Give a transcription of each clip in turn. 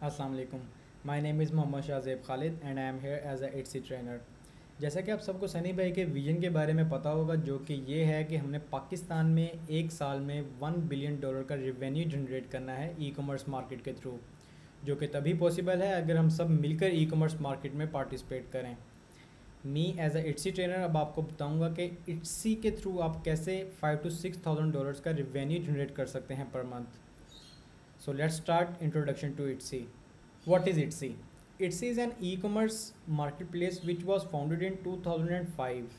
अस्सलाम वालेकुम। My name is Mohammad Shahzeb Khalid and I am here as a Etsy trainer. जैसा कि आप सबको सनी भाई के विजन के बारे में पता होगा, जो कि ये है कि हमने पाकिस्तान में एक साल में $1 बिलियन का रिवेन्यू जनरेट करना है ई कॉमर्स मार्केट के थ्रू, जो कि तभी पॉसिबल है अगर हम सब मिलकर ई कॉमर्स मार्केट में पार्टिसिपेट करें। Me as a Etsy trainer अब आपको बताऊंगा कि इट्सी के थ्रू आप कैसे $5,000 to $6,000 का रिवेन्यू जनरेट कर सकते हैं per month. So let's start introduction to Etsy. What is Etsy? Etsy is an e-commerce marketplace which was founded in 2005.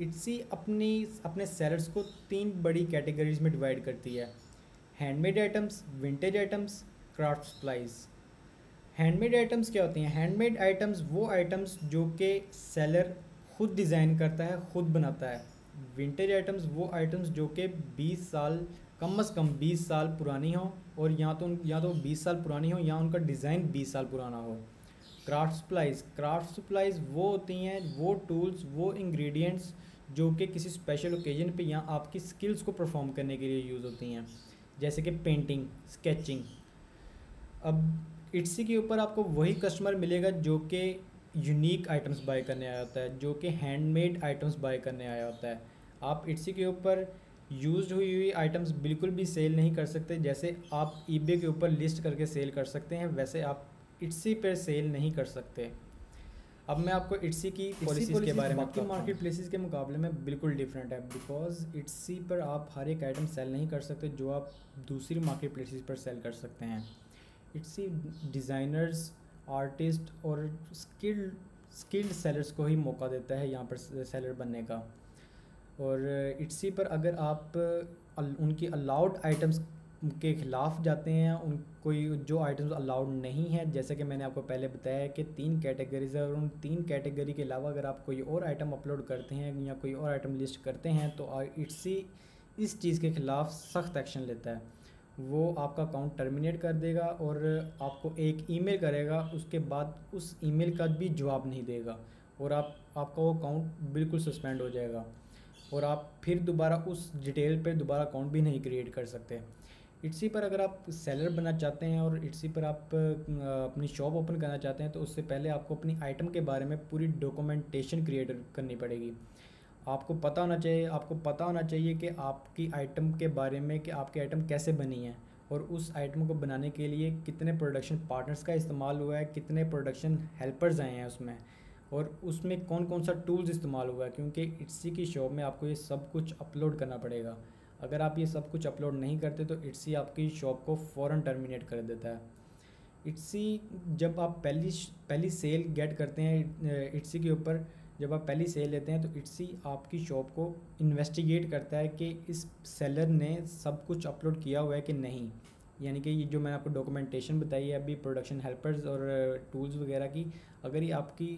Etsy अपने sellers को तीन बड़ी कैटेगरीज में डिवाइड करती है: handmade items, vintage items, craft supplies. Handmade items क्या होती हैं? हैंडमेड आइटम्स वो आइटम्स जो कि सेलर खुद डिज़ाइन करता है, खुद बनाता है। विंटेज आइटम्स वो आइटम्स जो कि 20 साल, कम से कम 20 साल पुरानी हो, और या तो 20 साल पुरानी हो या उनका डिज़ाइन 20 साल पुराना हो। क्राफ्ट सप्लाइज़ वो होती हैं वो टूल्स, वो इंग्रेडिएंट्स जो कि किसी स्पेशल ओकेजन पे या आपकी स्किल्स को परफॉर्म करने के लिए यूज़ होती हैं, जैसे कि पेंटिंग, स्केचिंग। अब इट्सी के ऊपर आपको वही कस्टमर मिलेगा जो कि यूनिक आइटम्स बाय करने आया होता है, जो कि हैंडमेड आइटम्स बाय करने आया होता है। आप इट्सी के ऊपर यूज्ड हुई आइटम्स बिल्कुल भी सेल नहीं कर सकते। जैसे आप ईबे के ऊपर लिस्ट करके सेल कर सकते हैं, वैसे आप इट्सी पर सेल नहीं कर सकते। अब मैं आपको इट्सी की पॉलिसीज़ के बारे में बाकी मार्केट प्लेसेस के मुकाबले में बिल्कुल डिफरेंट है, बिकॉज इट्सी पर आप हर एक आइटम सेल नहीं कर सकते जो आप दूसरी मार्केट प्लेसेस पर सेल कर सकते हैं। इट्सी डिज़ाइनर्स, आर्टिस्ट और स्किल्ड सेलर्स को ही मौका देता है यहाँ पर सेलर बनने का। और इट्सी पर अगर आप उनकी अलाउड आइटम्स के ख़िलाफ़ जाते हैं, उन कोई जो आइटम्स अलाउड नहीं है, जैसे कि मैंने आपको पहले बताया है कि 3 कैटेगरीज है, और उन 3 कैटेगरी के अलावा अगर आप कोई और आइटम अपलोड करते हैं या कोई और आइटम लिस्ट करते हैं, तो इट्सी इस चीज़ के ख़िलाफ़ सख्त एक्शन लेता है। वो आपका अकाउंट टर्मिनेट कर देगा और आपको एक ईमेल करेगा, उसके बाद उस ईमेल का भी जवाब नहीं देगा, और आपका वो अकाउंट बिल्कुल सस्पेंड हो जाएगा, और आप फिर दोबारा उस डिटेल पे दोबारा अकाउंट भी नहीं क्रिएट कर सकते। इट्सी पर अगर आप सेलर बनना चाहते हैं और इट्सी पर आप अपनी शॉप ओपन करना चाहते हैं, तो उससे पहले आपको अपनी आइटम के बारे में पूरी डॉक्यूमेंटेशन क्रिएट करनी पड़ेगी। आपको पता होना चाहिए कि आपकी आइटम के बारे में, कि आपकी आइटम कैसे बनी है, और उस आइटम को बनाने के लिए कितने प्रोडक्शन पार्टनर्स का इस्तेमाल हुआ है, कितने प्रोडक्शन हेल्पर्स आए हैं उसमें, और उसमें कौन कौन सा टूल्स इस्तेमाल हुआ है, क्योंकि इट्सी की शॉप में आपको ये सब कुछ अपलोड करना पड़ेगा। अगर आप ये सब कुछ अपलोड नहीं करते तो इट्सी आपकी शॉप को फ़ौरन टर्मिनेट कर देता है। इट्सी जब आप पहली सेल गेट करते हैं इट्सी के ऊपर, जब आप पहली सेल लेते हैं, तो इट्सी आपकी शॉप को इन्वेस्टिगेट करता है कि इस सेलर ने सब कुछ अपलोड किया हुआ है कि नहीं। यानी कि ये जो मैंने आपको डॉक्यूमेंटेशन बताई है अभी, प्रोडक्शन हेल्पर्स और टूल्स वगैरह की, अगर ये आपकी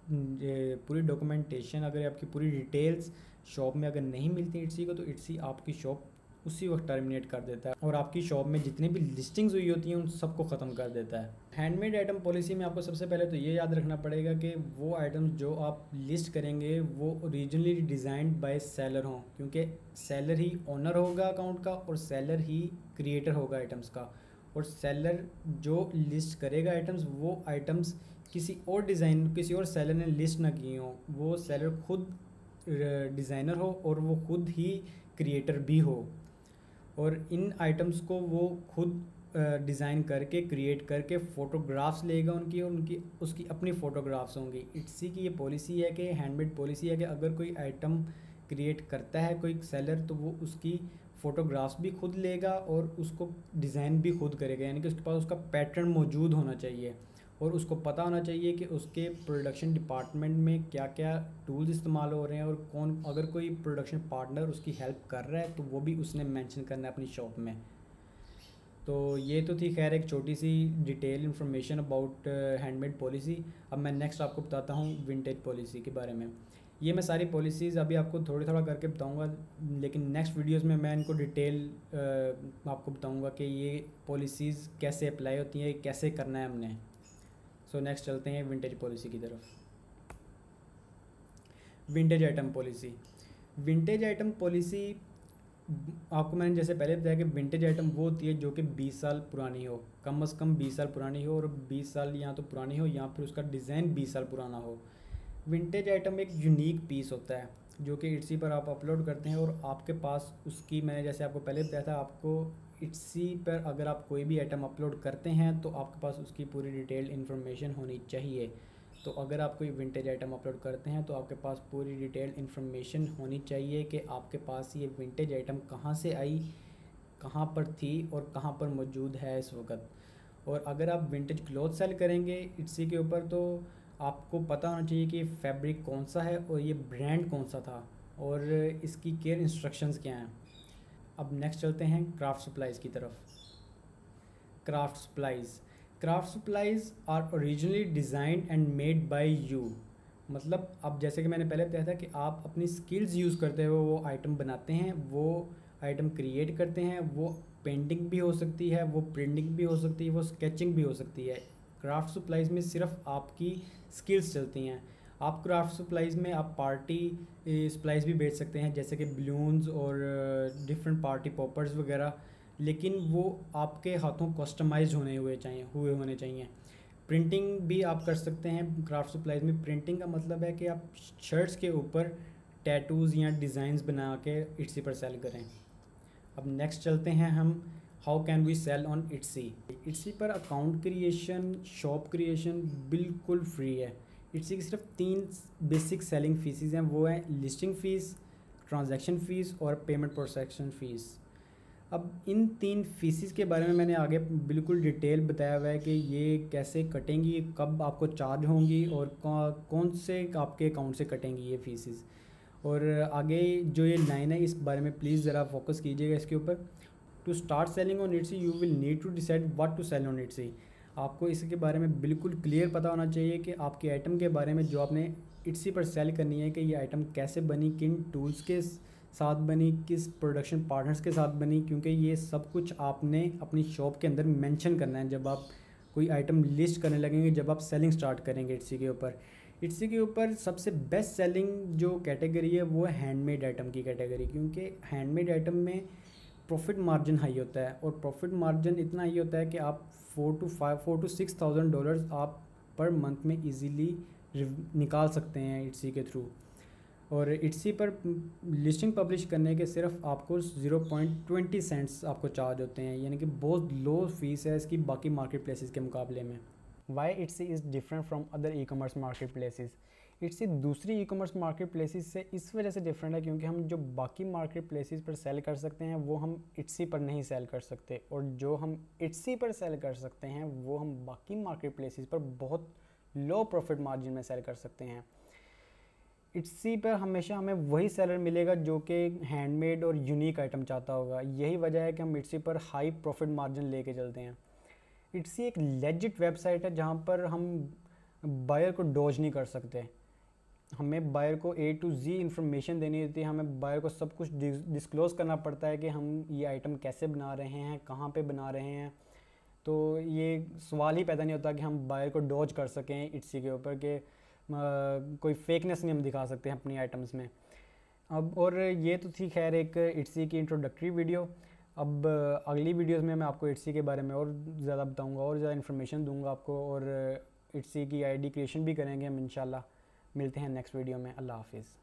पूरी डॉक्यूमेंटेशन, अगर आपकी पूरी डिटेल्स शॉप में अगर नहीं मिलती इट्सी को, तो इट्सी आपकी शॉप उसी वक्त टर्मिनेट कर देता है और आपकी शॉप में जितनी भी लिस्टिंग्स हुई होती हैं उन सबको ख़त्म कर देता है। हैंडमेड आइटम पॉलिसी में आपको सबसे पहले तो ये याद रखना पड़ेगा कि वो आइटम्स जो आप लिस्ट करेंगे वो ओरिजिनली डिज़ाइंड बाय सेलर हों, क्योंकि सेलर ही ओनर होगा अकाउंट का और सेलर ही क्रिएटर होगा आइटम्स का। और सेलर जो लिस्ट करेगा आइटम्स, वो आइटम्स किसी और सेलर ने लिस्ट ना किए हों, वो सेलर खुद डिज़ाइनर हो और वो खुद ही क्रिएटर भी हो, और इन आइटम्स को वो खुद डिज़ाइन करके, क्रिएट करके फ़ोटोग्राफ्स लेगा उनकी, और उसकी अपनी फ़ोटोग्राफ्स होंगी। इट्सी की ये पॉलिसी है कि हैंडमेड पॉलिसी है कि अगर कोई आइटम क्रिएट करता है कोई सेलर, तो वो उसकी फ़ोटोग्राफ्स भी खुद लेगा और उसको डिज़ाइन भी खुद करेगा, यानी कि उसके पास उसका पैटर्न मौजूद होना चाहिए, और उसको पता होना चाहिए कि उसके प्रोडक्शन डिपार्टमेंट में क्या क्या टूल्स इस्तेमाल हो रहे हैं, और कौन, अगर कोई प्रोडक्शन पार्टनर उसकी हेल्प कर रहा है तो वो भी उसने मेंशन करना है अपनी शॉप में। तो ये तो थी खैर एक छोटी सी detail information about handmade policy. अब मैं नेक्स्ट आपको बताता हूँ विंटेज पॉलिसी के बारे में। ये मैं सारी पॉलिसीज़ अभी आपको थोड़ी थोड़ा करके बताऊँगा, लेकिन नेक्स्ट वीडियोज़ में मैं इनको डिटेल आपको बताऊँगा कि ये पॉलिसीज़ कैसे अप्लाई होती हैं, कैसे करना है हमने। सो नेक्स्ट चलते हैं विंटेज पॉलिसी की तरफ। विंटेज आइटम पॉलिसी आपको मैंने जैसे पहले बताया कि विंटेज आइटम वो होती है जो कि 20 साल पुरानी हो, कम से कम 20 साल पुरानी हो, और 20 साल या तो पुरानी हो या फिर उसका डिज़ाइन 20 साल पुराना हो। विंटेज आइटम एक यूनिक पीस होता है जो कि इट्सी पर आप अपलोड करते हैं, और आपके पास उसकी, मैंने जैसे आपको पहले बताया था, आपको इट्सी पर अगर आप कोई भी आइटम अपलोड करते हैं तो आपके पास उसकी पूरी डिटेल इन्फॉर्मेशन होनी चाहिए। तो अगर आप कोई विंटेज आइटम अपलोड करते हैं तो आपके पास पूरी डिटेल इन्फॉर्मेशन होनी चाहिए कि आपके पास ये विंटेज आइटम कहाँ से आई, कहाँ पर थी और कहाँ पर मौजूद है इस वक्त। और अगर आप विंटेज क्लॉथ सेल करेंगे इट्सी के ऊपर तो आपको पता होना चाहिए कि फैब्रिक कौन सा है और ये ब्रांड कौन सा था और इसकी केयर इंस्ट्रक्शंस क्या हैं। अब नेक्स्ट चलते हैं क्राफ्ट सप्लाइज़ की तरफ। Craft supplies are originally designed and made by you. मतलब अब जैसे कि मैंने पहले बताया था कि आप अपनी स्किल्स यूज़ करते हुए वो आइटम बनाते हैं, वो आइटम क्रिएट करते हैं। वो पेंटिंग भी हो सकती है, वो प्रिंटिंग भी हो सकती है, वो स्केचिंग भी हो सकती है। क्राफ्ट सप्लाइज़ में सिर्फ आपकी स्किल्स चलती हैं। आप क्राफ्ट सप्लाइज़ में आप पार्टी सप्लाइज़ भी बेच सकते हैं, जैसे कि बलून्स और डिफरेंट पार्टी पॉपर्स वगैरह, लेकिन वो आपके हाथों कस्टमाइज हुए होने चाहिए। प्रिंटिंग भी आप कर सकते हैं क्राफ्ट सप्लाइज़ में। प्रिंटिंग का मतलब है कि आप शर्ट्स के ऊपर टैटूज़ या डिज़ाइंस बना के इट्सी पर सेल करें। अब नेक्स्ट चलते हैं हम, how can we sell on Etsy. Etsy पर अकाउंट क्रिएशन, शॉप क्रिएशन बिल्कुल फ्री है। इट्सी की सिर्फ 3 बेसिक सेलिंग फीसिस हैं, वो हैं लिस्टिंग फ़ीस, ट्रांजैक्शन फ़ीस और पेमेंट प्रोसेसिंग फ़ीस। अब इन 3 फीसिस के बारे में मैंने आगे बिल्कुल डिटेल बताया हुआ है कि ये कैसे कटेंगी, कब आपको चार्ज होंगी और कौन से आपके अकाउंट से कटेंगी ये फीसिस। और आगे जो ये लाइन है इस बारे में प्लीज़ ज़रा फोकस कीजिएगा इसके ऊपर। To start selling on Etsy you will need to decide what to sell on Etsy. आपको इसके बारे में बिल्कुल क्लियर पता होना चाहिए कि आपके आइटम के बारे में जो आपने इट्सी पर सेल करनी है, कि ये आइटम कैसे बनी, किन टूल्स के साथ बनी, किस प्रोडक्शन पार्टनर्स के साथ बनी, क्योंकि ये सब कुछ आपने अपनी शॉप के अंदर मेंशन करना है जब आप कोई आइटम लिस्ट करने लगेंगे, जब आप सेलिंग स्टार्ट करेंगे इट्सी के ऊपर। इट्सी के ऊपर सबसे बेस्ट सेलिंग जो कैटेगरी है वो है हैंडमेड आइटम की कैटेगरी, क्योंकि हैंडमेड आइटम में प्रॉफिट मार्जिन हाई होता है, और प्रॉफिट मार्जिन इतना हाई होता है कि आप $4 to $6,000 आप पर मंथ में इजीली निकाल सकते हैं इट्सी के थ्रू। और इट्सी पर लिस्टिंग पब्लिश करने के सिर्फ आपको 0.20 सेंट्स आपको चार्ज होते हैं, यानी कि बहुत लो फीस है इसकी बाकी मार्केट प्लेसेस के मुकाबले में। Why Etsy is different from other e commerce marketplaces. Etsy दूसरी ई कॉमर्स मार्केट प्लेसेस से इस वजह से डिफरेंट है क्योंकि हम जो बाकी मार्केट प्लेसेस पर सेल कर सकते हैं वो हम इट्सी पर नहीं सेल कर सकते, और जो हम इट्सी पर सेल कर सकते हैं वो हम बाकी मार्केट प्लेसेस पर बहुत लो प्रॉफिट मार्जिन में सेल कर सकते हैं। इट्सी पर हमेशा हमें वही सेलर मिलेगा जो कि हैंडमेड और यूनिक आइटम चाहता होगा। यही वजह है कि हम इट्सी पर हाई प्रॉफिट मार्जिन लेके चलते हैं। इट्सी एक लेजिट वेबसाइट है जहाँ पर हम बायर को डॉज नहीं कर सकते। हमें बायर को A to Z इंफॉर्मेशन देनी होती है, हमें बायर को सब कुछ डिस्क्लोज़ करना पड़ता है कि हम ये आइटम कैसे बना रहे हैं, कहाँ पे बना रहे हैं। तो ये सवाल ही पैदा नहीं होता कि हम बायर को डॉज कर सकें इट्सी के ऊपर, कि कोई फेकनेस नहीं हम दिखा सकते हैं अपनी आइटम्स में। अब और ये तो थी खैर एक इट्सी की इंट्रोडक्टरी वीडियो। अब अगली वीडियोस में मैं आपको इट्सी के बारे में और ज़्यादा बताऊंगा और ज़्यादा इन्फॉर्मेशन दूंगा आपको, और इट्सी की आईडी क्रिएशन भी करेंगे हम इंशाल्लाह। मिलते हैं नेक्स्ट वीडियो में। अल्लाह हाफिज़।